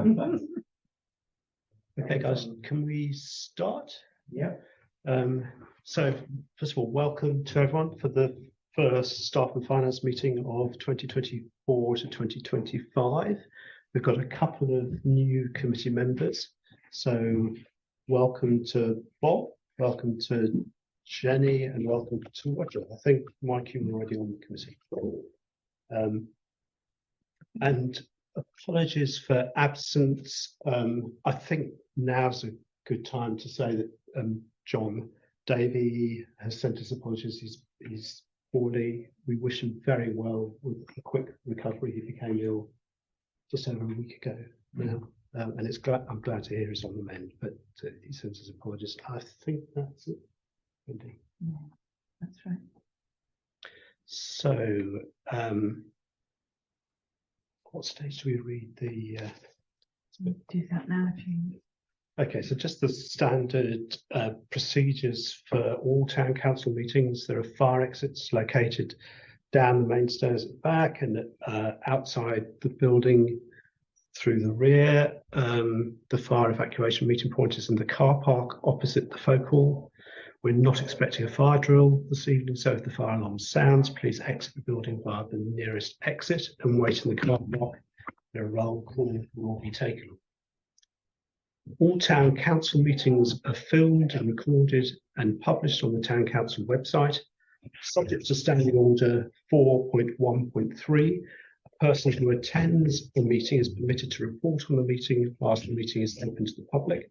Okay, guys, can we start? Yeah. So, first of all, welcome to everyone for the first staff and finance meeting of 2024 to 2025. We've got a couple of new committee members. So, welcome to Bob, welcome to Jenny, and welcome to Roger. I think, Mike, you were already on the committee. And apologies for absence. I think now's a good time to say that John Davey has sent us apologies. He's poorly. We wish him very well with a quick recovery. He became ill just over a week ago now. And I'm glad to hear he's on the mend, but he sends his apologies. I think that's it, Wendy. Yeah, that's right. So, what stage do we read the? Do that now if you. Okay, so just the standard procedures for all town council meetings. There are fire exits located down the main stairs at the back and outside the building through the rear. The fire evacuation meeting point is in the car park opposite the folk hall. We're not expecting a fire drill this evening, so if the fire alarm sounds, please exit the building via the nearest exit and wait in the car park. A roll call will be taken. All town council meetings are filmed and recorded and published on the town council website. Subject to standing order 4.1.3, a person who attends the meeting is permitted to report on the meeting whilst the meeting is open to the public.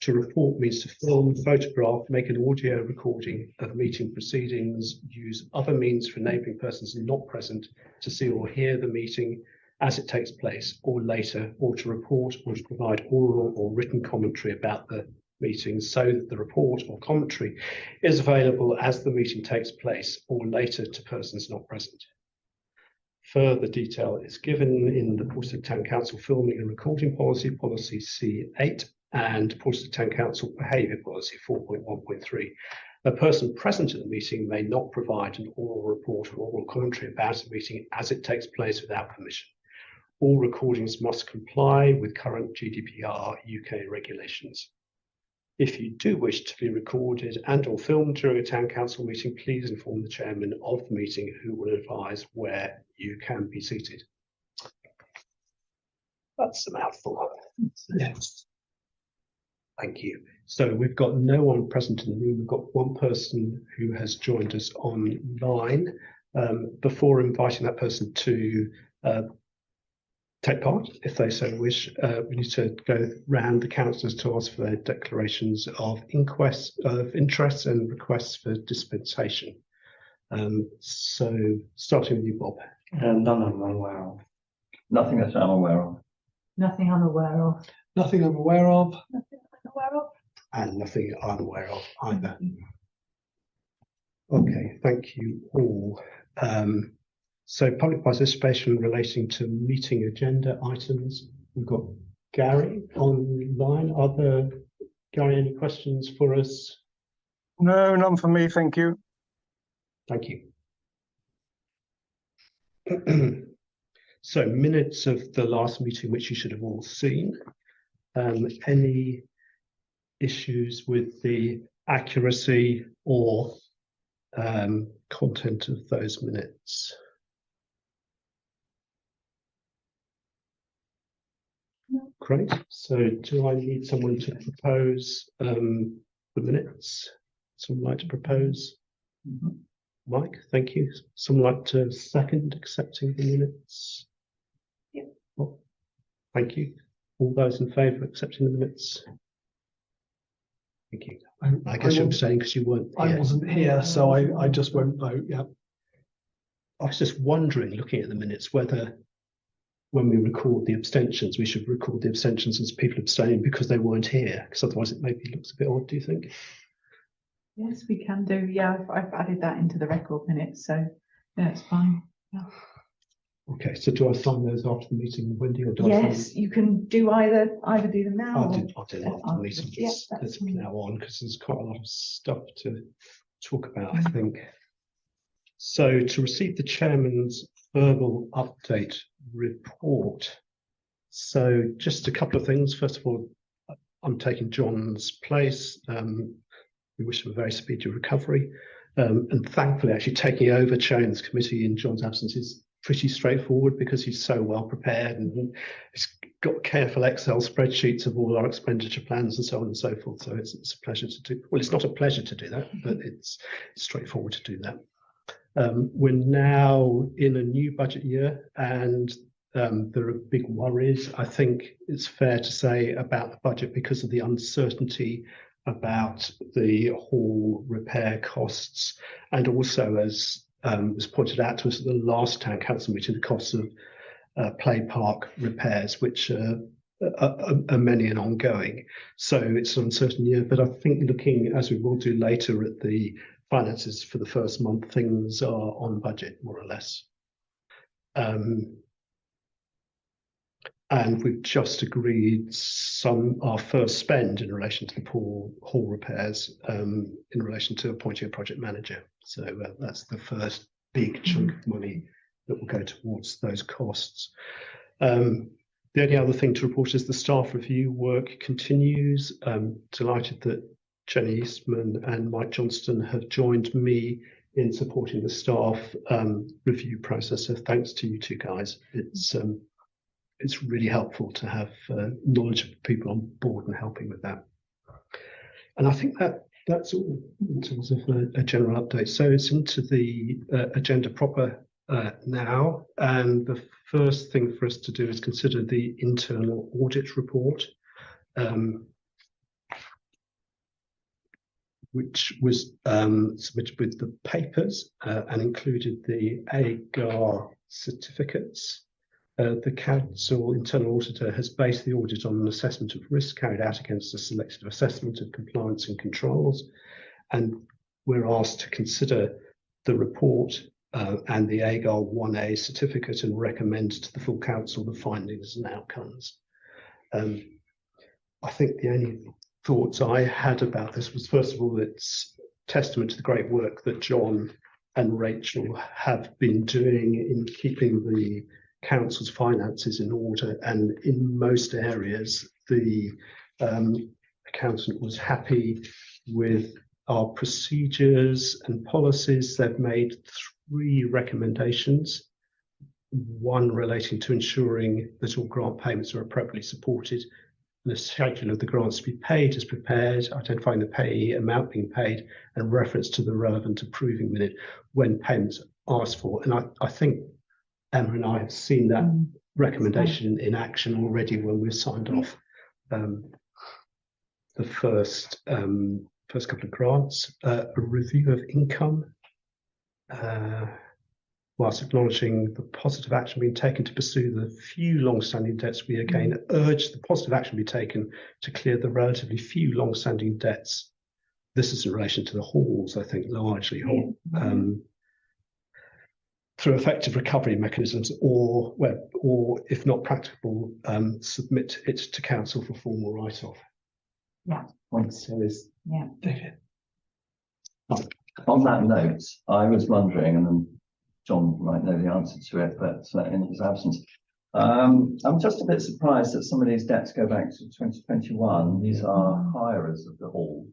To report means to film, photograph, make an audio recording of meeting proceedings, use other means for enabling persons not present to see or hear the meeting as it takes place or later, or to report or to provide oral or written commentary about the meeting so that the report or commentary is available as the meeting takes place or later to persons not present. Further detail is given in the Portstead Town Council Filming and Recording Policy, Policy C8, and Portstead Town Council Behaviour Policy 4.1.3. A person present at the meeting may not provide an oral report or oral commentary about a meeting as it takes place without permission. All recordings must comply with current GDPR UK regulations. If you do wish to be recorded and or filmed during a town council meeting, please inform the chairman of the meeting who will advise where you can be seated. That's a mouthful. Yes. Thank you. So we've got no one present in the room. We've got one person who has joined us online. Before inviting that person to take part, if they so wish, we need to go round the councillors to ask for their declarations of interest and requests for dispensation. So starting with you, Bob. None I'm aware of. Nothing that I'm aware of. Nothing I'm aware of. Nothing I'm aware of. Nothing I'm aware of. And nothing I'm aware of either. Okay, thank you all. So public participation relating to meeting agenda items. We've got Gary online. Are there, Gary, any questions for us? No, none for me, thank you. Thank you. So minutes of the last meeting, which you should have all seen. Any issues with the accuracy or content of those minutes? Great. So do I need someone to propose the minutes? Someone like to propose? Mike, thank you. Someone like to second accepting the minutes? Yeah. Oh, thank you. All those in favour of accepting the minutes? Thank you. I guess you're saying because you weren't here. I wasn't here, so I just won't vote, yeah. I was just wondering, looking at the minutes, whether when we record the abstentions, we should record the abstentions as people abstaining because they weren't here, because otherwise it maybe looks a bit odd, do you think? Yes, we can do. Yeah, I've added that into the record minutes, so yeah, it's fine. Yeah. Okay, so do I sign those after the meeting, Wendy, or do Yes, you can do either do them now. I'll do after the meeting. Yeah, Let's fine. now on, because there's quite a lot of stuff to talk about, I think. So to receive the chairman's verbal update report. So just a couple of things. First of all, I'm taking John's place. We wish him a very speedy recovery. And thankfully, actually taking over chairing this committee in John's absence is pretty straightforward because he's so well prepared and he's got careful Excel spreadsheets of all our expenditure plans and so on and so forth. So it's a pleasure to do. Well, it's not a pleasure to do that, but it's straightforward to do that. We're now in a new budget year and there are big worries, I think it's fair to say, about the budget because of the uncertainty about the hall repair costs, and also, as was pointed out to us at the last town council meeting, the costs of play park repairs, which are many and ongoing. So it's an uncertain year, but I think looking, as we will do later, at the finances for the first month, things are on budget, more or less. And we've just agreed our first spend in relation to the hall repairs in relation to appointing a project manager. So that's the first big chunk of money that will go towards those costs. The only other thing to report is the staff review work continues. Delighted that Jenny Eastman and Mike Johnston have joined me in supporting the staff review process. So thanks to you two guys. It's really helpful to have knowledgeable people on board and helping with that. And I think that's all in terms of a general update. So it's into the agenda proper now. And the first thing for us to do is consider the internal audit report, which was submitted with the papers and included the AGAR certificates. The council internal auditor has based the audit on an assessment of risk carried out against a selective assessment of compliance and controls, and we're asked to consider the report and the AGAR 1A certificate and recommend to the full council the findings and outcomes. I think the only thoughts I had about this was, first of all, it's testament to the great work that John and Rachel have been doing in keeping the council's finances in order, and in most areas the accountant was happy with our procedures and policies. They've made 3 recommendations, one relating to ensuring that all grant payments are appropriately supported and the schedule of the grants to be paid is prepared, identifying the payee, amount being paid, and reference to the relevant approving minute when payments are asked for. And I think Emma and I have seen that recommendation in action already when we've signed off the first couple of grants. A review of income, whilst acknowledging the positive action being taken to pursue the few long-standing debts, we again urge the positive action be taken to clear the relatively few long-standing debts. This is in relation to the halls, I think, largely, through effective recovery mechanisms, or if not practicable, submit it to council for formal write-off. Yeah. So is David. On that note, I was wondering, and then John might know the answer to it, but in his absence, I'm just a bit surprised that some of these debts go back to 2021. These are hirers of the hall,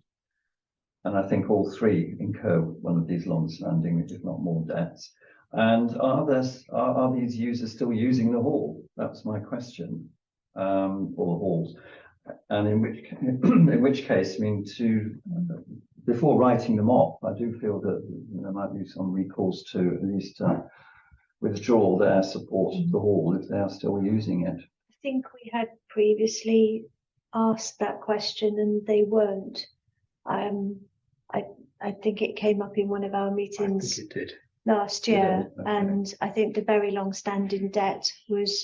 and I think all 3 incur one of these long-standing, if not more, debts. And are these users still using the hall? That's my question, or the halls. And in which case, I mean, before writing them off, I do feel that there might be some recourse to at least withdraw their support of the hall if they are still using it. I think we had previously asked that question and they weren't. I think it came up in one of our meetings. I think it did. Last year, Okay. and I think the very long-standing debt was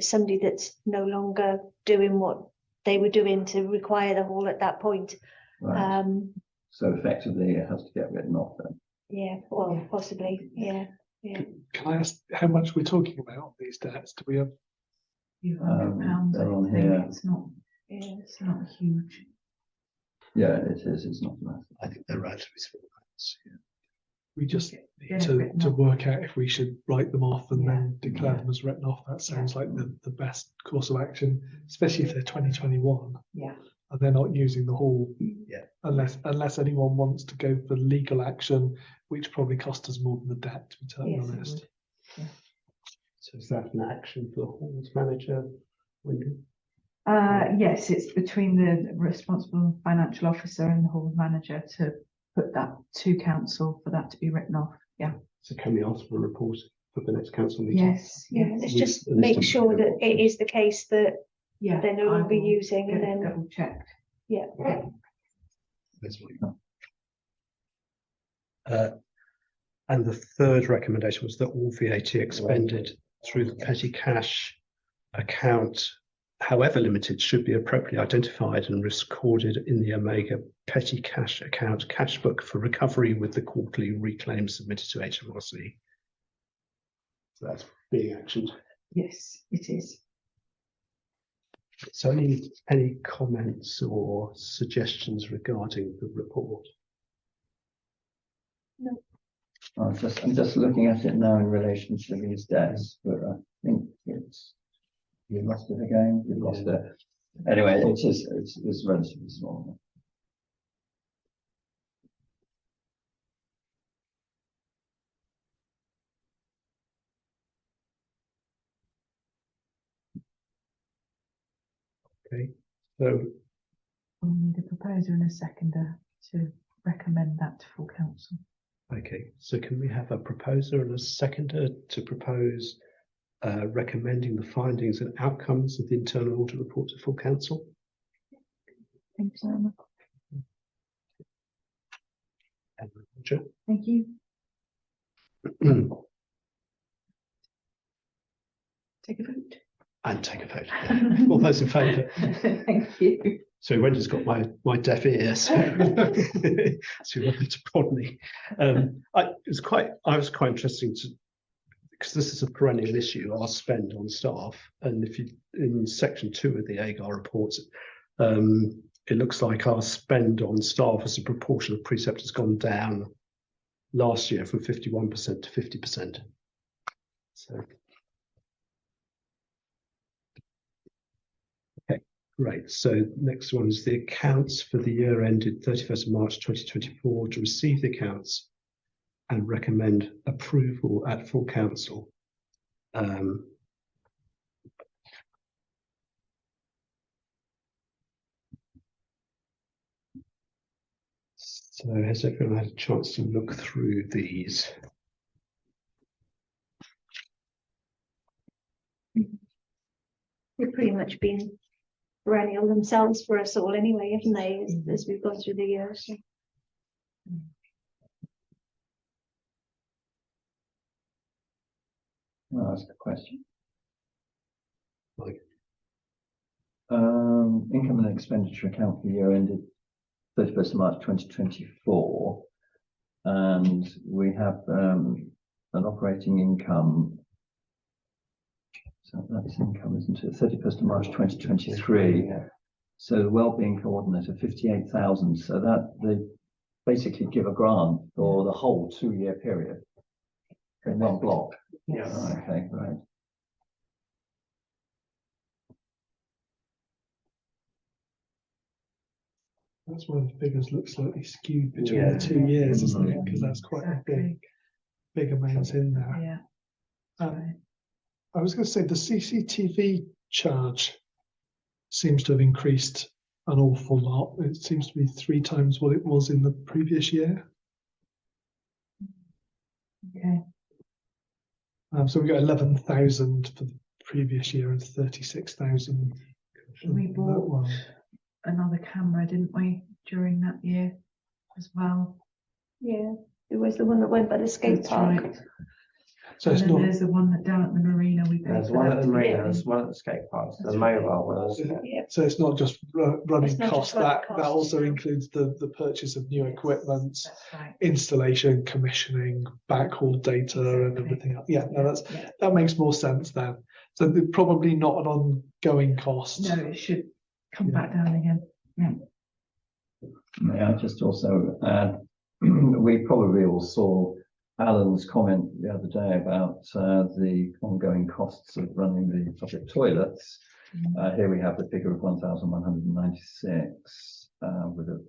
somebody that's no longer doing what they were doing to require the hall at that point. Right. So effectively, it has to get written off then. Yeah, well, possibly, yeah. Can I ask how much we're talking about on these debts? Do we have? £100. They're on I think. here. It's not huge. Yeah, it is. It's not massive. I think they're relatively small amounts. We just Get need it to written off. work out if we should write them off and Yeah. then declare Yeah. them as written off. That sounds like the best course of action, especially if they're 2021 Yeah. and they're not using the hall. Yeah. Unless anyone wants to go for legal action, which probably cost us more than the debt, to be totally Yes, it honest. would. So is that an action for the halls manager, Wendy? Yes, it's between the responsible financial officer and the hall manager to put that to council for that to be written off. Yeah. So can we ask for a report for the next council meeting? Yes. Yeah, Yes. let's We- just let's make just- sure that it is the case that Yeah. they're no I longer will using, get and it then, double checked. yeah. That's fine. And the third recommendation was that all VAT expended through the petty cash account, however limited, should be appropriately identified and recorded in the Omega petty cash account cash book for recovery with the quarterly reclaim submitted to HMRC. So that's being actioned. Yes, it is. So any comments or suggestions regarding the report? I'm just looking at it now in relation to these debts, but I think it's, you lost it again, you've lost it. Anyway, it's relatively small. Okay, so We'll need a proposer and a seconder to recommend that to full council. okay, so can we have a proposer and a seconder to propose recommending the findings and outcomes of the internal audit report to full council? Thank you, Simon. And Roger? Thank you. Take a vote. And take a vote. All those in favour? Thank you. So Wendy's got my deaf ear, so so you'll have to prod me. I was quite interesting to, because this is a perennial issue, our spend on staff. And if you, in section 2 of the AGAR reports, it looks like our spend on staff as a proportion of precept has gone down last year from 51% to 50%. So. Great. So next one is the accounts for the year ended 31st of March 2024 to receive the accounts and recommend approval at full council. So has everyone had a chance to look through these? They've pretty much been perennial themselves for us all anyway, haven't they, as we've gone through the years. I'll ask a question. Like, Income and expenditure account for the year ended 31st of March 2024. And we have an operating income. So that's income, isn't it? 31st of March 2023. So the wellbeing coordinator, 58,000. So that they basically give a grant for the whole 2-year period in one block. Yes. Okay, right. That's why the figures look slightly skewed between the 2 years, isn't it? Because that's quite a big amount in there. Yeah. Um, I was going to say the CCTV charge seems to have increased an awful lot. It seems to be 3 times what it was in the previous year. Okay. So we got 11,000 for the previous year and 36,000. We bought another camera, didn't we, during that year as well? Yeah, it was the one that went by the skate That's park. right. So And it's then not. there's the one that down at the marina we paid There's for one that at the to get marina, in. there's one at the skate parks, the That's mobile ones. Yeah, So it's not just running It's not just costs. running That costs, also no. includes the purchase of new equipment, That's right. installation, commissioning, backhaul data, and Exactly. everything else. Yeah, no, Yeah. that makes more sense then. So they're probably not an ongoing cost. No, it should come back down again. May I just also add, we probably all saw Alan's comment the other day about the ongoing costs of running the public toilets. Here we have the figure of 1,196 with a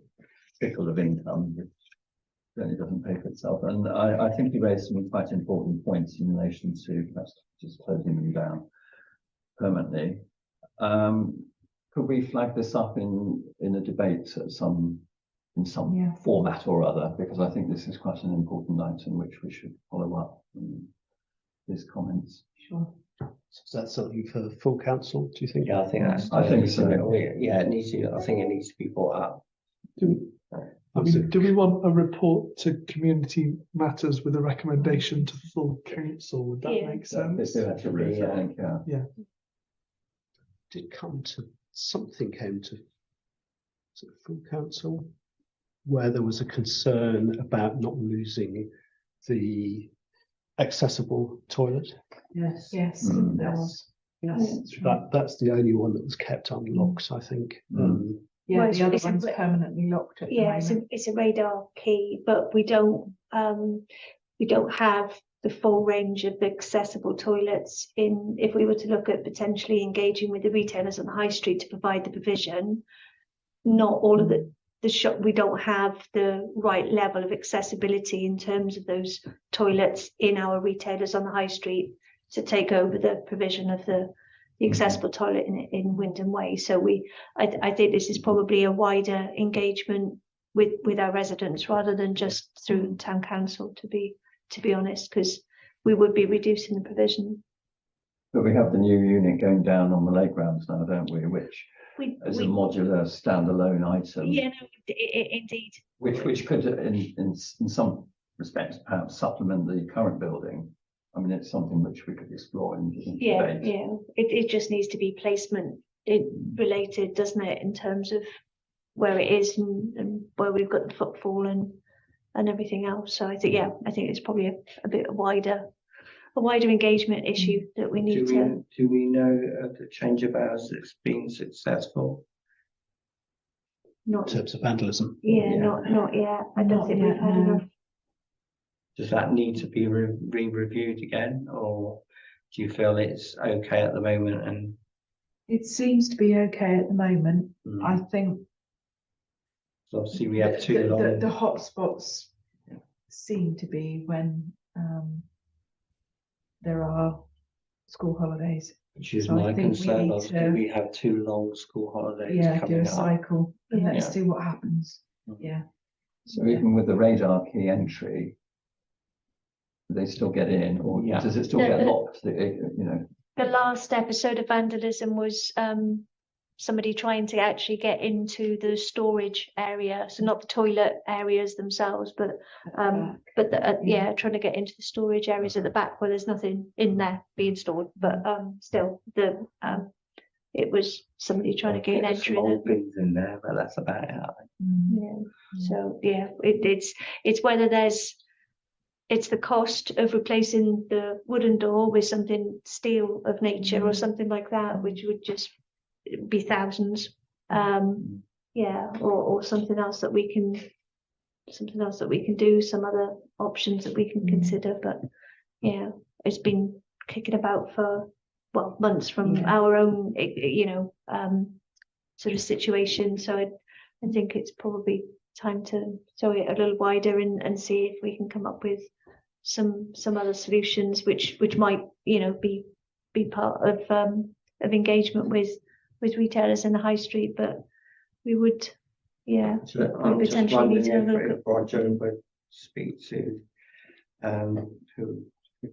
trickle of income, which really doesn't pay for itself. And I think he raised some quite important points in relation to perhaps just closing them down permanently. Could we flag this up in a debate at some format or other? Because I think this is quite an important item which we should follow up in his comments. Sure. Is that something for full council, do you think? Yeah, I think that's. I think so. Yeah, it needs to. I think it needs to be brought up. Do we want a report to community matters with a recommendation to full council? Would that Yeah. make sense? That's a route, I think, yeah. Did come to something came to full council where there was a concern about not losing the accessible toilet. Yes. Mm. There was. Yes. That's the only one that was kept unlocked, I think. Mm. Yeah, Well, the other it's a one's bit- permanently locked at the Yeah, moment. it's a radar key, but we don't have the full range of accessible toilets in. If we were to look at potentially engaging with the retailers on the high street to provide the provision, not all of the shop, we don't have the right level of accessibility in terms of those toilets in our retailers on the high street to take over the provision of the accessible toilet in Wyndham Way. So I think this is probably a wider engagement with our residents rather than just through town council, to be honest, because we would be reducing the provision. But we have the new unit going down on the lake grounds now, don't we? Which is a modular standalone item. Yeah, no, indeed. Which could, in some respects, perhaps supplement the current building. I mean, it's something which we could explore in Yeah, debate. yeah. It just needs to be placement related, doesn't it, in terms of where it is and where we've got the footfall and everything else. So I think it's probably a bit wider engagement issue that we need to. Do we know the change of hours that's been successful? In Not terms of vandalism. yeah, not yet. I don't Not think yet, we've had no. enough. Does that need to be re-reviewed again, or do you feel it's okay at the moment? And It seems to be okay at the moment. I think so obviously we have the too long. the hot spots seem to be when there are school holidays. Which is So I my think we concern. need Obviously, to- we have too long school holidays Yeah, do coming a up. cycle and Yeah. let's see what happens. Mhm. Yeah. So even with the radar key entry, do they still get in, or Yeah. does it still The- get the- locked? The last episode of vandalism was somebody trying to actually get into the storage area, so not the toilet areas themselves, but trying to get into the storage areas at the back where there's nothing in there being stored, but still it was somebody trying to gain There's some entry. old bins in there, but that's about it. I think. Yeah. So yeah, it's whether it's the cost of replacing the wooden door with something steel of nature or something like that, which would just be thousands. Yeah, or something else that we can do, some other options that we can consider. But yeah, it's been kicking about for months from our own sort of situation. So I think it's probably time to throw it a little wider and see if we can come up with some other solutions which might be part of engagement with retailers in the high street. But we would So I'm just potentially wondering need to have a look if at- Roger would speak to who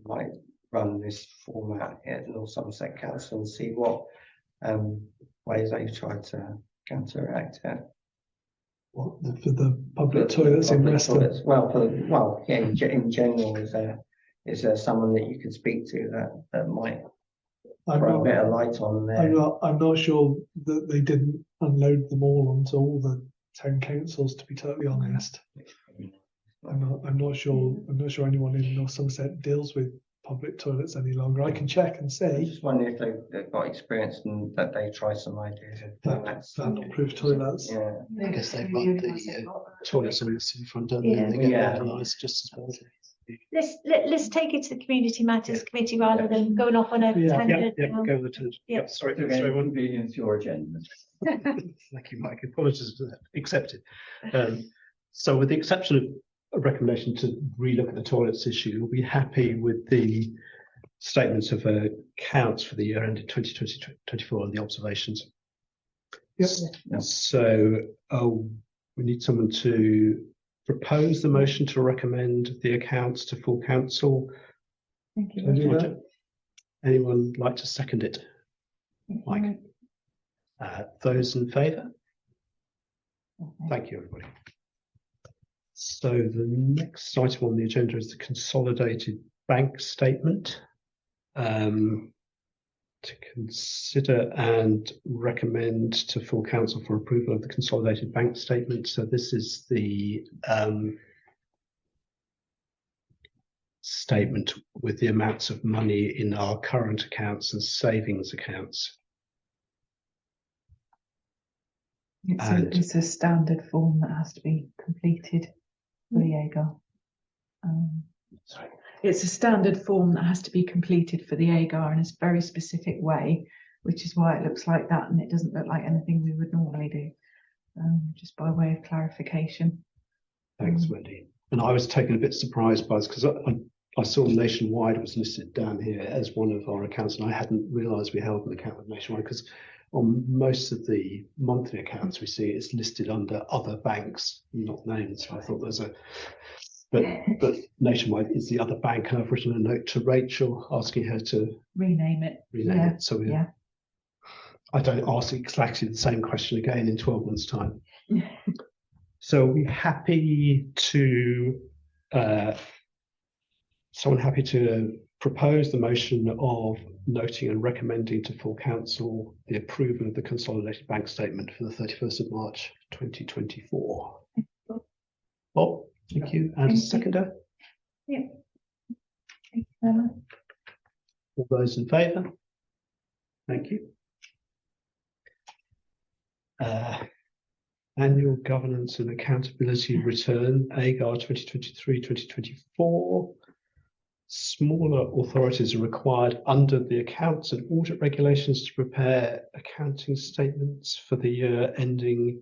might run this format at North Somerset Council and see what ways they've tried to counteract it. For the public toilets in Public Weston. toilets. In general, is there someone that you could speak to that might throw a bit of light on there? I'm not sure that they didn't unload them all onto all the town councils, to be totally honest. I'm not sure anyone in North Somerset deals with public toilets any longer. I can check and I say just wonder if they've got experience and that they try some ideas of formats. soundproof toilets. Yeah. I guess they run the toilets in the front, don't they? Yeah. They get Yeah. vandalised just as well. let's take it to the Community Matters Committee rather than going off on a Yeah, tangent. go with the tangent. Yeah. Yep, sorry, Again, sorry, one. convenience your agenda. Thank you, Mike. Apologies for that. Accepted. So with the exception of a recommendation to relook at the toilets issue, we'll be happy with the statements of accounts for the year ended 2024 and the observations. Yep. Yeah. So we need someone to propose the motion to recommend the accounts to full council. Thank you. Roger. Anyone like to second it? Mike. Those in favour? Thank you, everybody. So the next item on the agenda is the consolidated bank statement. To consider and recommend to full council for approval of the consolidated bank statement. So this is the statement with the amounts of money in our current accounts and savings accounts. It's a standard form that has to be completed for the AGAR. Sorry. It's a standard form that has to be completed for the AGAR in a very specific way, which is why it looks like that, and it doesn't look like anything we would normally do, just by way of clarification. Thanks, Wendy. And I was taken a bit surprised by this because I saw Nationwide was listed down here as one of our accounts, and I hadn't realised we held an account with Nationwide because on most of the monthly accounts we see it's listed under other banks, not named. So I thought there's a but Nationwide is the other bank, and I've written a note to Rachel asking her to Rename it. it. So yeah. I don't ask exactly the same question again in 12 months' time. So are we happy to someone happy to propose the motion of noting and recommending to full council the approval of the consolidated bank statement for the 31st of March 2024? Bob, thank you. And a seconder? Yeah. Thank you very much. All those in favour? Thank you. Annual Governance and Accountability Return, AGAR 2023-2024. Smaller authorities are required under the accounts and audit regulations to prepare accounting statements for the year ending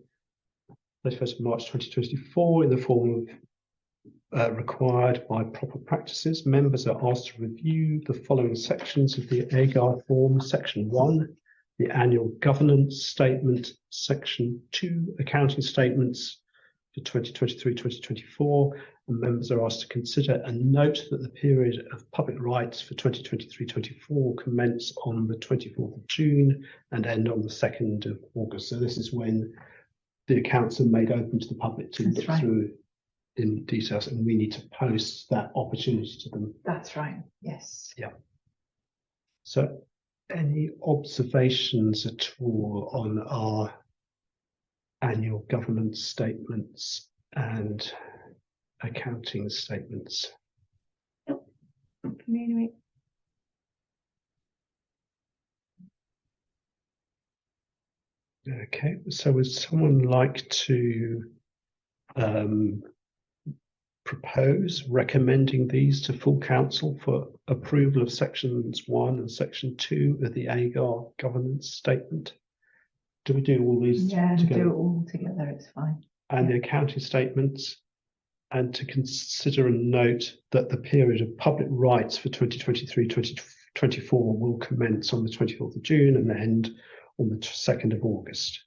31st of March 2024 in the form of required by proper practices. Members are asked to review the following sections of the AGAR form. Section 1, the annual governance statement. Section 2, accounting statements for 2023-2024. And members are asked to consider and note that the period of public rights for 2023-24 commence on the 24th of June and end on the 2nd of August. So this is when the accounts are made open to the public to look through in details, and we need to post that opportunity to them. That's right. Yes. Yeah. So any observations at all on our annual governance statements and accounting statements? Community. Okay, so would someone like to propose recommending these to full council for approval of sections 1 and section 2 of the AGAR governance statement? Do we do all these together? Do it all together, it's fine. And the accounting statements, and to consider and note that the period of public rights for 2023-2024 will commence on the 24th of June and end on the 2nd of August.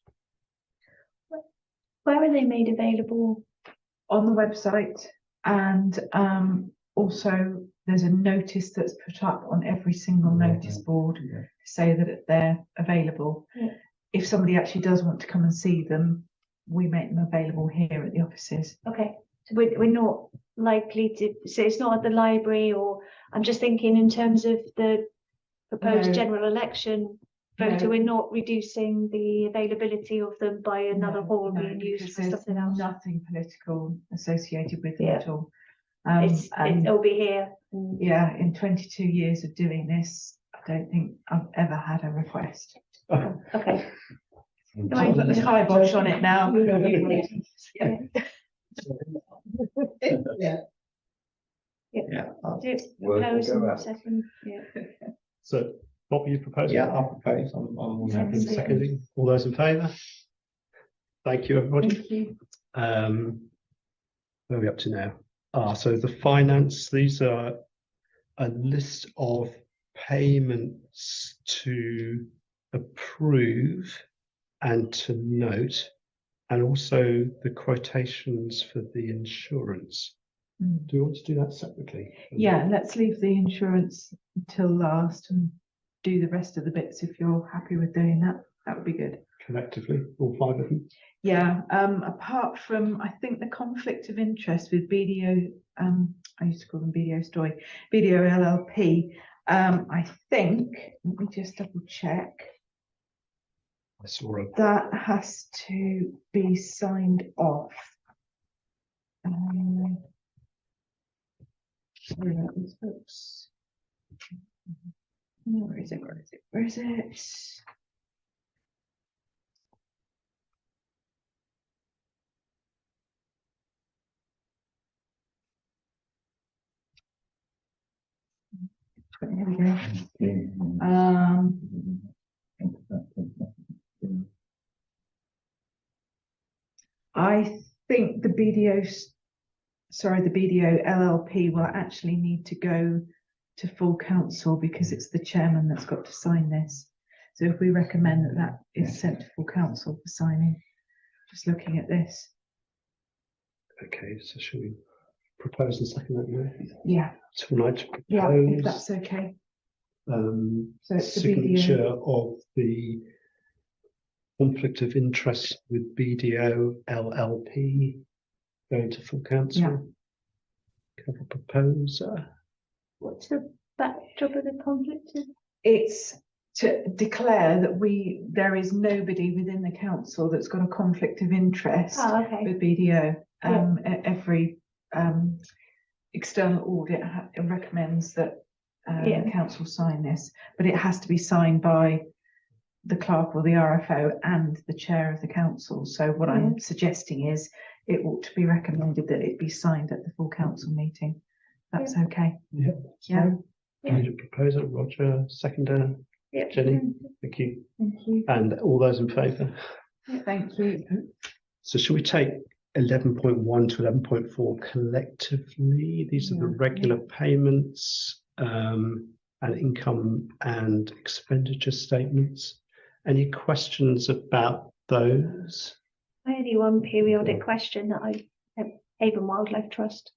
Where are they made available? On the website, and also there's a notice that's put up on every single notice board to say that they're available. Yeah. If somebody actually does want to come and see them, we make them available here at the offices. Okay, so we're not likely to, so it's not at the library, or I'm just thinking in terms of the proposed No. general election voter, No. we're not reducing the availability of them by another hall being used because for there's something else. nothing political associated with them Yeah. at all. It'll be here. Yeah, in 22 years of doing this, I don't think I've ever had a request. Okay. I'll put the kibosh on it now. Yeah. Do Word will propose go and out. second, yeah. So Bob, you proposing? Yeah, I'll propose. I'm Yeah. And seconding. All those in favour? Thank you, everybody. Thank you. Where are we up to now? So the finance, these are a list of payments to approve and to note, and also the quotations for the insurance. Mm. Do you want to do that separately? Yeah, let's leave the insurance until last and do the rest of the bits if you're happy with doing that. That would be good. Collectively, all 5 of them? Yeah, apart from, I think the conflict of interest with BDO, I used to call them BDO Story, BDO LLP, I think, let me just double check, I saw a that has to be signed off. Sorry about this, folks. Where is it, where is it, where is it? Here we go. I think the BDO LLP will actually need to go to full council because it's the chairman that's got to sign this. So if we recommend that that is sent to full council for signing, just looking at this. Okay, so shall we propose and second that now? Yeah, Tonight to yeah, if propose that's okay. so it's the signature BDO. of the conflict of interest with BDO LLP going to full council. Yeah. Can I have a proposer? What's the backdrop of the conflict? It's to declare that there is nobody within the council that's got a conflict of interest Oh, okay. with BDO. Yeah. Every external audit recommends that Yeah. the council sign this, but it has to be signed by the clerk or the RFO and the chair of the council. So what I'm suggesting is it ought to be recommended that it be signed at the full council meeting. That's okay. Yeah. Yeah. Need a proposer, Roger, seconder, Yeah. Jenny, thank you. Thank you. And all those in favour? Thank you. So should we take 11.1 to 11.4 collectively? These are the Yeah. regular payments and income and expenditure statements. Any questions about those? Only one periodic question that Avon Wildlife Trust.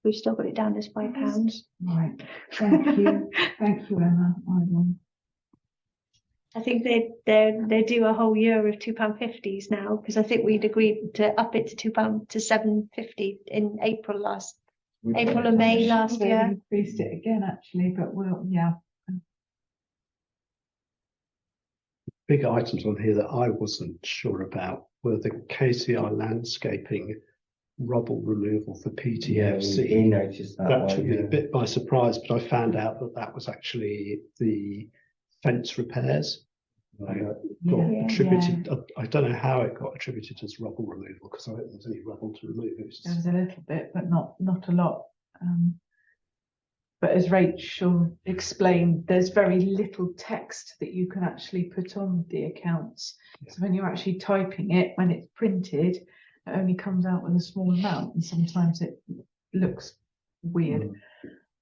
We've still got it down as £5. Right. Thank you. Thank you, Emma. I think they do a whole year of £2.50s now, because I think we'd agreed to up it to £2 to £7.50 in April and May last They've year. increased it again, actually, but yeah. Big items on here that I wasn't sure about were the KCR landscaping rubble removal for PTFC. He noticed that. That took one, me yeah. a bit by surprise, but I found out that that was actually the fence repairs. Got Yeah. attributed. I don't know how it got attributed as rubble removal, because I don't think there's any rubble to remove. It was There was just, a little bit, but not a lot. But as Rachel explained, there's very little text that you can actually put on the accounts. So when you're actually typing it, when it's printed, it only comes out with a small amount, and sometimes it looks weird.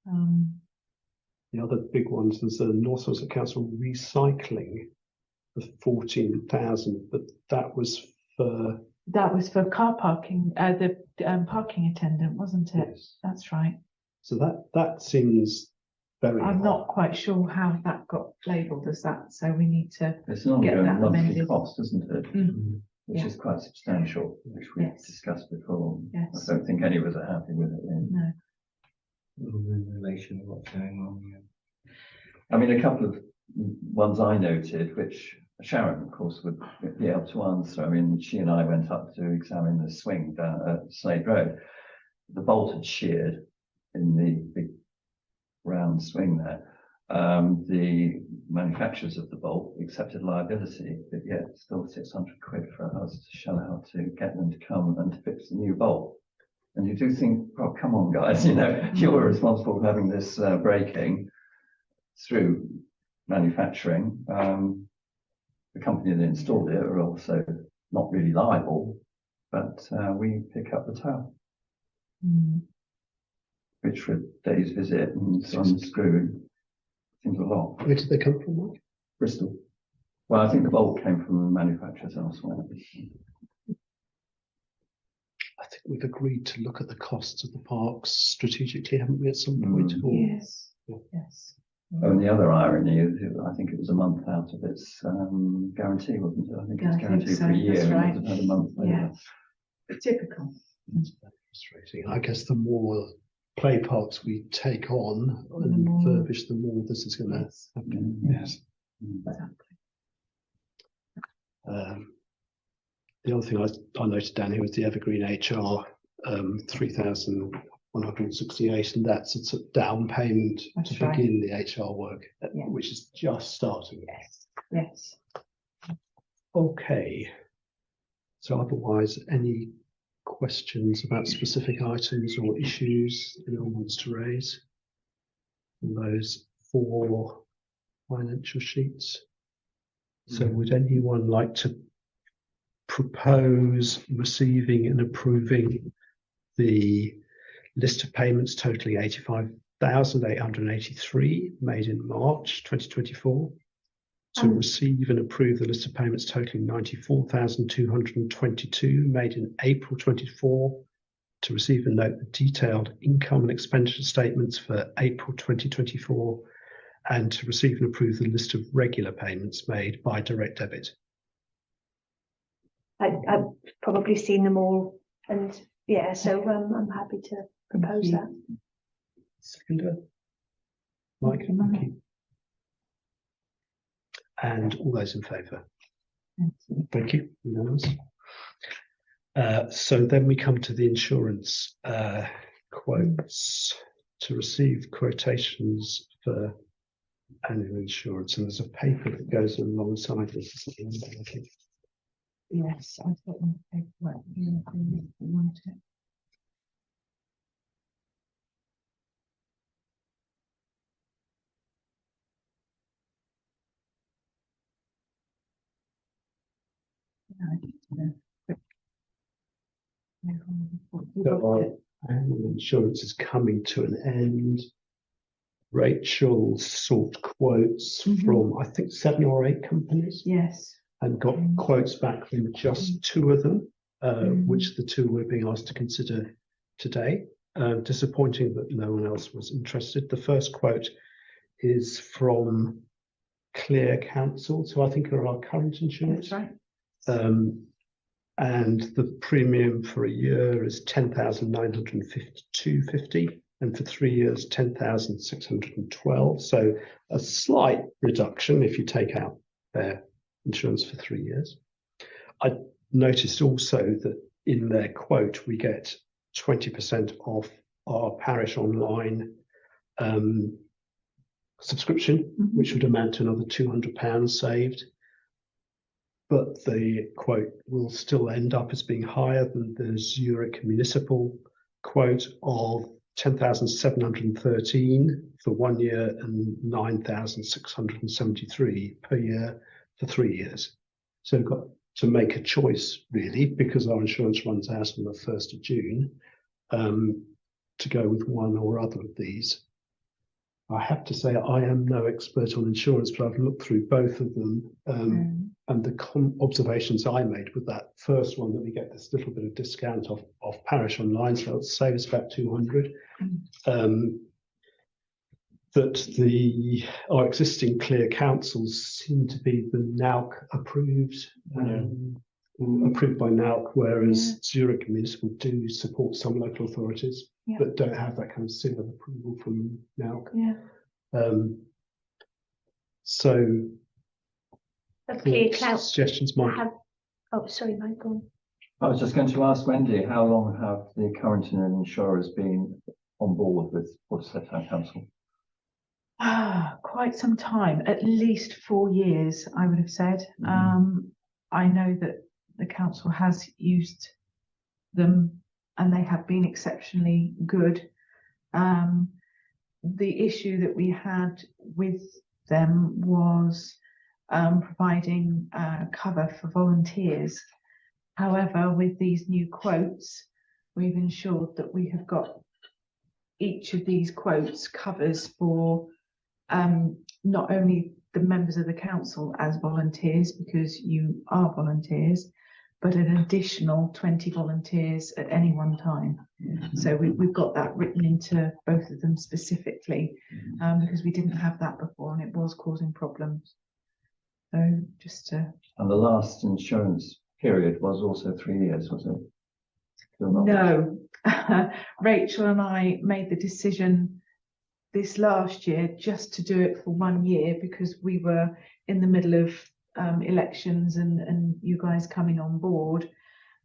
the other big ones was the North Somerset Council recycling of 14,000, but that was for That was for car parking, the parking attendant, wasn't it? yes. That's right. So that seems very. I'm odd. not quite sure how that got labelled as that, so we need to. It's normally Get a that monthly amended. cost, isn't it? Mm. Which Yeah. is quite substantial, which we Yes. discussed before. Yes. I don't think any of us are happy with it. No. In relation to what's going on, yeah. I mean, a couple of ones I noted, which Sharon, of course, would be able to answer. I mean, she and I went up to examine the swing down at Slade Road. The bolt had sheared in the big round swing there. The manufacturers of the bolt accepted liability, but yet still 600 quid for us to shell out to get them to come and to fix the new bolt. And you do think, oh, come on, guys, you're responsible for having this breaking through manufacturing. The company that installed it are also not really liable, but we pick up the tab, which for a day's visit and unscrewing seems a lot. Where did they come from, Mark? Bristol. Well, I think the bolt came from manufacturers elsewhere. I think we've agreed to look at the costs of the parks strategically, haven't we, at some point? Or- Yes. Yeah. Yes. Oh, and the other irony is, I think it was a month out of its guarantee, wasn't it? I think it was Yeah, I think guaranteed so, for a year, that's and right. it had a month Yeah. later. Typical. It's very frustrating. I guess the more play parks we take on The and more- refurbish, the more this is going to Yes. happen. Yes. Exactly. The other thing I noted down here was the Evergreen HR 3,168, and that's a down payment That's to right. begin the HR work, Yeah. which is just starting. Yes. Yes. Okay. So otherwise, any questions about specific items or issues anyone wants to raise on those 4 financial sheets? So would anyone like to propose receiving and approving the list of payments totaling 85,883 made in March 2024? To receive and approve the list of payments totaling 94,222 made in April 24, to receive and note the detailed income and expenditure statements for April 2024, and to receive and approve the list of regular payments made by direct debit. I've probably seen them all, and yeah, so I'm happy to propose that. Seconder. Mike, Thank you, Mike. thank you. And all those in favour? Thank you. Unanimous. So then we come to the insurance quotes. To receive quotations for annual insurance, and there's a paper that goes alongside this. Yes. I've got one paperwork here if you want it. So our annual insurance is coming to an end. Rachel sought quotes from, I think, 7 or 8 companies, Yes. and got quotes back from just 2 of them, which the 2 we're being asked to consider today. Disappointing that no one else was interested. The first quote is from Clear Council, so I think are our current insurance. That's right. And the premium for a year is 10,952.50, and for 3 years 10,612. So a slight reduction if you take out their insurance for 3 years. I noticed also that in their quote we get 20% off our parish online subscription, which would amount to another £200 saved. But the quote will still end up as being higher than the Zurich municipal quote of 10,713 for 1 year and 9,673 per year for 3 years. So we've got to make a choice really, because our insurance runs out on the 1st of June, to go with one or other of these. I have to say I am no expert on insurance, but I've looked through both of them, and the observations I made with that first one, that we get this little bit of discount off parish online, so it'll save us about 200. That our existing Clear councils seem to be the NAUC approved, approved by NAUC, whereas Zurich Municipal do support some local authorities, but don't have that kind of seal of approval from NAUC. So A Clear Council suggestions, Mike? Oh, sorry, Mike, go on. I was just going to ask Wendy, how long have the current insurers been on board with Portishead Town Council? Quite some time, at least 4 years, I would have said. I know that the council has used them and they have been exceptionally good. The issue that we had with them was providing cover for volunteers. However, with these new quotes, we've ensured that we have got each of these quotes covers for not only the members of the council as volunteers, because you are volunteers, but an additional 20 volunteers at any one time. So we've got that written into both of them specifically, because we didn't have that before and it was causing problems. So just to... And the last insurance period was also 3 years, was it? No, Rachel and I made the decision this last year just to do it for 1 year, because we were in the middle of elections and you guys coming on board,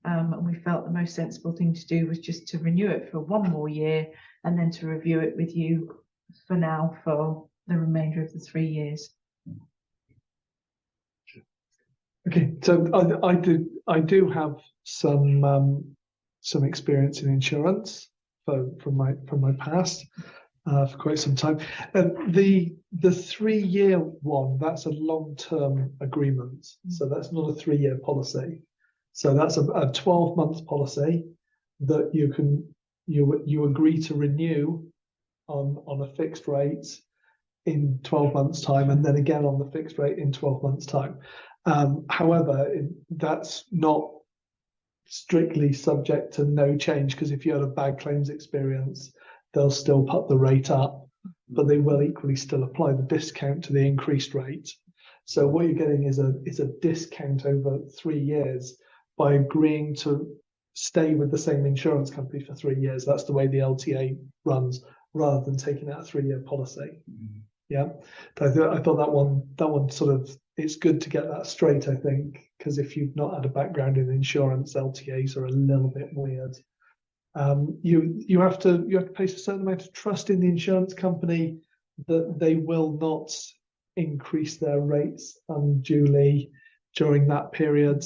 and we felt the most sensible thing to do was just to renew it for 1 more year and then to review it with you for now for the remainder of the 3 years. Okay, so I do have some experience in insurance from my past for quite some time. The 3 year one, that's a long-term agreement, so that's not a 3 year policy. So that's a 12-month policy that you agree to renew on a fixed rate in 12 months time, and then again on the fixed rate in 12 months time. However, that's not strictly subject to no change, because if you had a bad claims experience, they'll still put the rate up, but they will equally still apply the discount to the increased rate. So what you're getting is a discount over 3 years by agreeing to stay with the same insurance company for 3 years. That's the way the LTA runs, rather than taking out a 3 year policy. Yeah, I thought that one sort of, it's good to get that straight, I think, because if you've not had a background in insurance, LTAs are a little bit weird. You have to place a certain amount of trust in the insurance company that they will not increase their rates unduly during that period.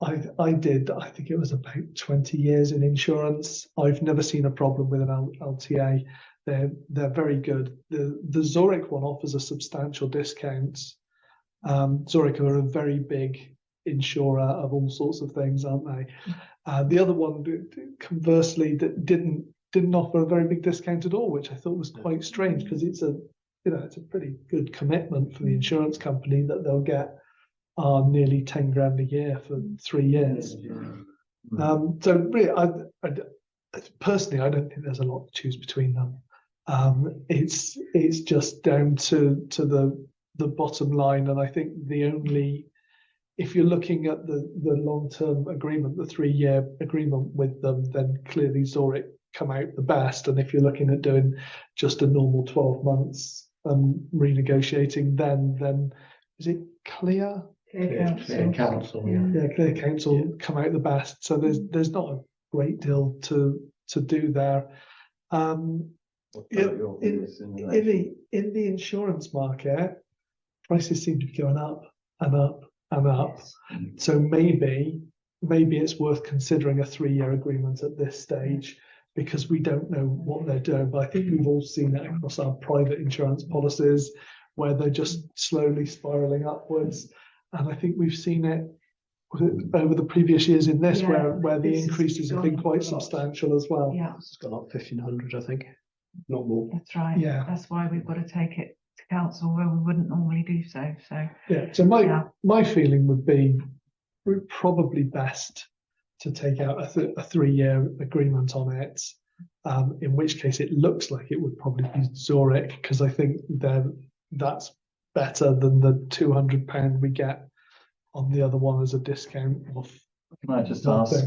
I think it was about 20 years in insurance. I've never seen a problem with an LTA. They're very good. The Zurich one offers a substantial discount. Zurich are a very big insurer of all sorts of things, aren't they? The other one, conversely, that didn't offer a very big discount at all, which I thought was quite strange, because it's a pretty good commitment for the insurance company that they'll get nearly 10 grand a year for 3 years. So really, I personally, I don't think there's a lot to choose between them. It's just down to the bottom line, and I think if you're looking at the long-term agreement, the 3 year agreement with them, then clearly Zurich come out the best. And if you're looking at doing just a normal 12 months renegotiating, then is it Clear? Clear Council, Yeah, Clear Council come out the best. So there's not a great deal to do there. In the insurance market, prices seem to be going up and up and up. Yes. So maybe it's worth considering a 3 year agreement at this stage, because we don't know what they're doing. But I think we've all seen that across our private insurance policies, where they're just slowly spiraling upwards. And I think we've seen it over the previous years in this, where the increases have been quite substantial as well. Yeah, It's gone up 1,500, I think, not more. that's right. Yeah. That's why we've got to take it to council, where we wouldn't normally do so. So Yeah. So my feeling would be probably best to take out a 3 year agreement on it. In which case, it looks like it would probably be Zurich, because I think that's better than the £200 we get on the other one as a discount off. Can I just ask,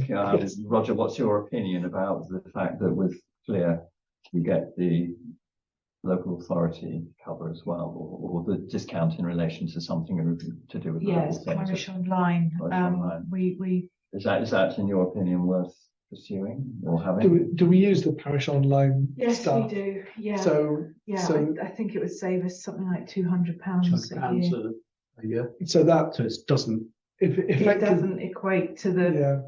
Roger, what's your opinion about the fact that with Clear you get the local authority cover as well, or the discount in relation to something to do with the yes, local authority? parish online. Parish online. We Is that in your opinion worth pursuing or having? Do we use the parish online stuff? we do. Yeah. So I think it would save us something like £200 a year. a year. So that So it doesn't. if It doesn't equate to the yeah.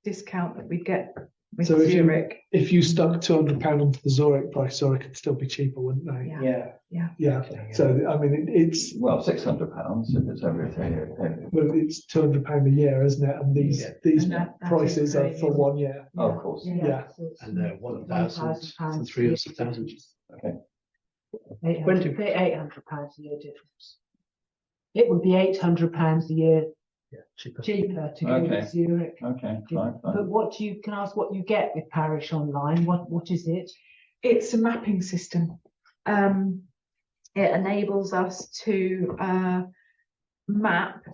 discount that we get with So if you- Zurich. If you stuck £200 onto the Zurich price, Zurich could still be cheaper, wouldn't they? Yeah. Yeah. So I mean, it's Well, £600 if it's everything. well, it's £200 a year, isn't it? And these And that is prices are very for good. 1 year. Oh, of course. Yeah. So it's And they're 1,000 to 3,000. Okay. £800 a year difference. It would be £800 a year Yeah, cheaper. cheaper to go Okay. with Zurich. Okay, Yeah. fine. But can I ask what you get with Parish Online? What is it? It's a mapping system. It enables us to map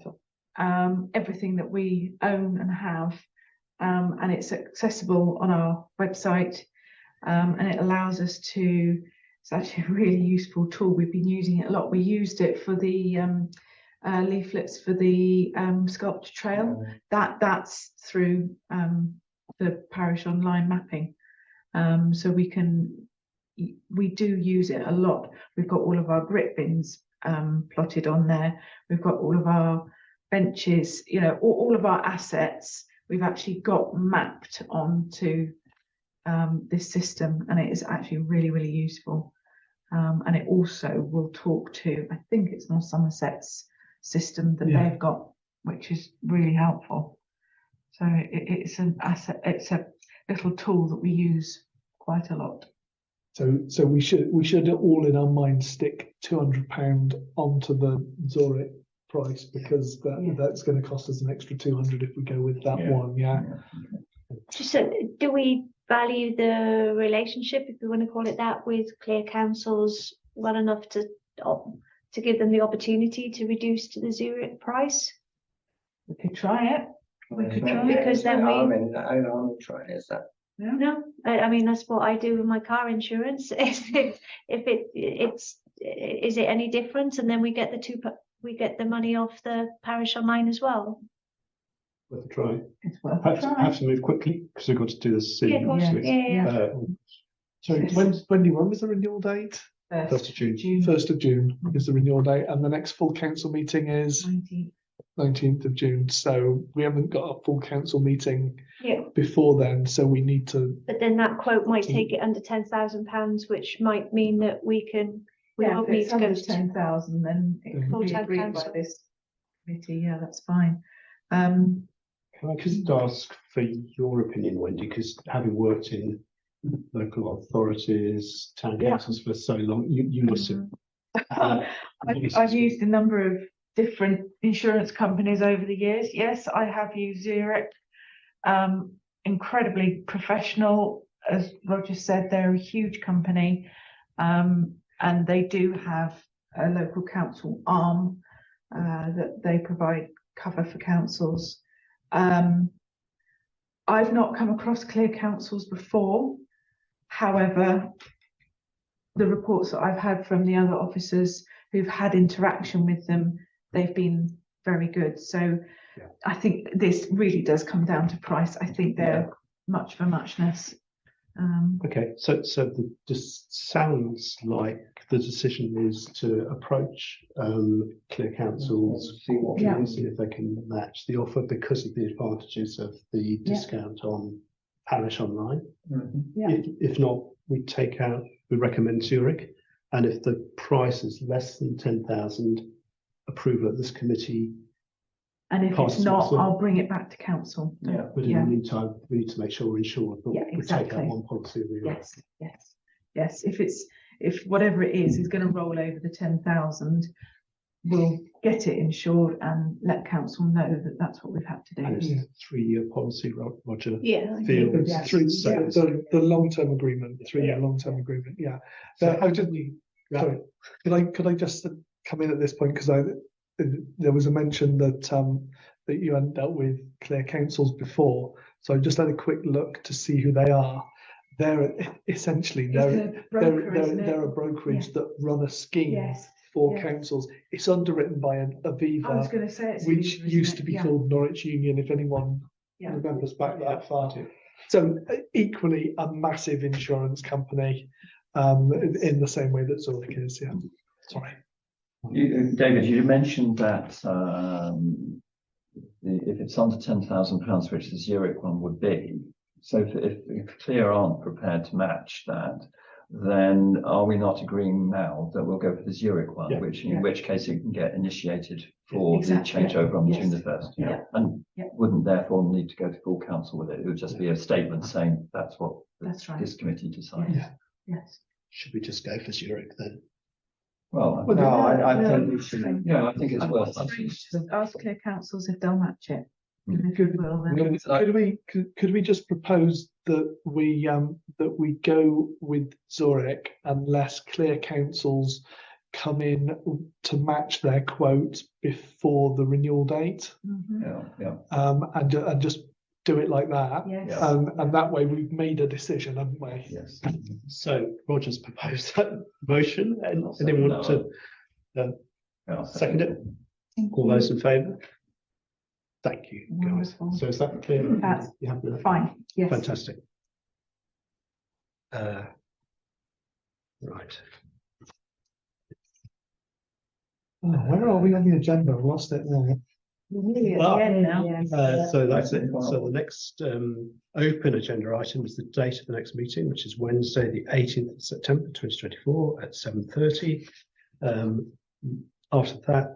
everything that we own and have, and it's accessible on our website, and it allows us to. It's actually a really useful tool. We've been using it a lot. We used it for the leaflets for the sculpture trail. That's through the Parish Online mapping. So we do use it a lot. We've got all of our grit bins plotted on there. We've got all of our benches, all of our assets we've actually got mapped onto this system, and it is actually really, really useful. And it also will talk to, I think it's North Somerset's system that they've got, which is really helpful. So it's an asset, it's a little tool that we use quite a lot. So we should all in our minds stick £200 onto the Zurich price, because that's going to cost us an extra 200 if we go with that one. Yeah. So do we value the relationship, if we want to call it that, with Clear Councils well enough to give them the opportunity to reduce to the Zurich price? We could try it. We could try it. Because then we trying is that. no, I mean that's what I do with my car insurance. If it's is it any different, and then we get the money off the Parish Online as well. Worth a try. It's worth a Perhaps try. have to move quickly because we've got to do this soon. Yeah, of course. Yeah. Yeah. Sorry, when was the renewal date? 1st of June. 1st of June is the renewal date, and the next full council meeting is 19th of June. So we haven't got a full council meeting before then, so we need to. But then that quote might take it under £10,000, which might mean that we won't if need it's to go under to 10,000, then it can be full-time agreed by council. this committee. Yeah, that's fine. Can I just ask for your opinion, Wendy? Because having worked in local authorities, town councils for so long, you must have. I've used a number of different insurance companies over the years. Yes, I have used Zurich. Incredibly professional, as Roger said, they're a huge company, and they do have a local council arm that they provide cover for councils. I've not come across Clear Councils before. However, the reports that I've had from the other officers who've had interaction with them, they've been very good. So I think this really does come down to price. I think they're much for muchness. Okay, so this sounds like the decision is to approach Clear Councils, see what it is, see if they can match the offer because of the advantages of the discount on Parish Online. If not, we recommend Zurich, and if the price is less than 10,000, approval at this committee. And if it's not, I'll bring it back to council. But in the meantime, we need to make sure we're insured, but we take out one policy of the other. Yes. If whatever it is going to roll over the 10,000, we'll get it insured and let council know that that's what we've had to do. And it's a 3-year policy, Roger. Yeah. Feels The long-term agreement, 3-year long-term agreement. Yeah. I just, sorry, could I just come in at this point, because there was a mention that you hadn't dealt with Clear Councils before, so I just had a quick look to see who they are. They're essentially they're a brokerage that run a scheme for councils. It's underwritten by Aviva, I was going to say which used to be called Norwich Union, if anyone remembers back that far. So equally a massive insurance company, in the same way that Zurich is. Yeah. Sorry. David, you mentioned that if it's under £10,000, which the Zurich one would be, So if Clear aren't prepared to match that, then are we not agreeing now that we'll go for the Zurich one, Yeah. which in Yeah. which case it can get initiated for Exactly. the changeover on Yes. June the 1st? Yeah. And Yeah. wouldn't therefore need to go to full council with it. It would just be a statement saying that's what That's right. this committee decides. Yes. Yes. Should we just go for Zurich then? Well, No, I No, think we should. yeah, I think it's I'd worth ask Clear Councils if they'll match it. Mm. And if they will, then Could we just propose that we go with Zurich unless Clear Councils come in to match their quote before the renewal date, Mhm. Yeah. and just do it like that. Yes. Yeah. And that way we've made a decision, haven't we? Yes. So Roger's proposed that motion, and I'll anyone want second to Yeah, second it? All those in favour? Thank you, guys. Wonderful. So is that clear? That's You happy with that? Fine, yes. Fantastic. Right. Oh, where are we on the agenda? I've lost it now. Well, So that's it. Wow. So the next open agenda item is the date of the next meeting, which is Wednesday, the 18th of September 2024 at 7:30. After that,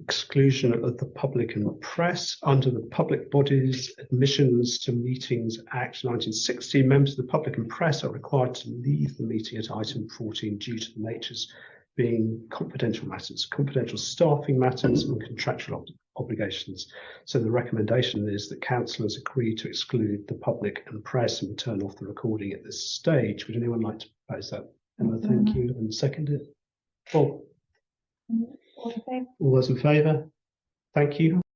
exclusion of the public and press under the Public Bodies Admissions to Meetings Act 1960. Members of the public and press are required to leave the meeting at item 14 due to the natures being confidential matters, confidential staffing matters and contractual obligations. So the recommendation is that councillors agree to exclude the public and press and turn off the recording at this stage. Would anyone like to propose that? Emma, thank you, and second it. Paul? All in favour? All those in favour? Thank you.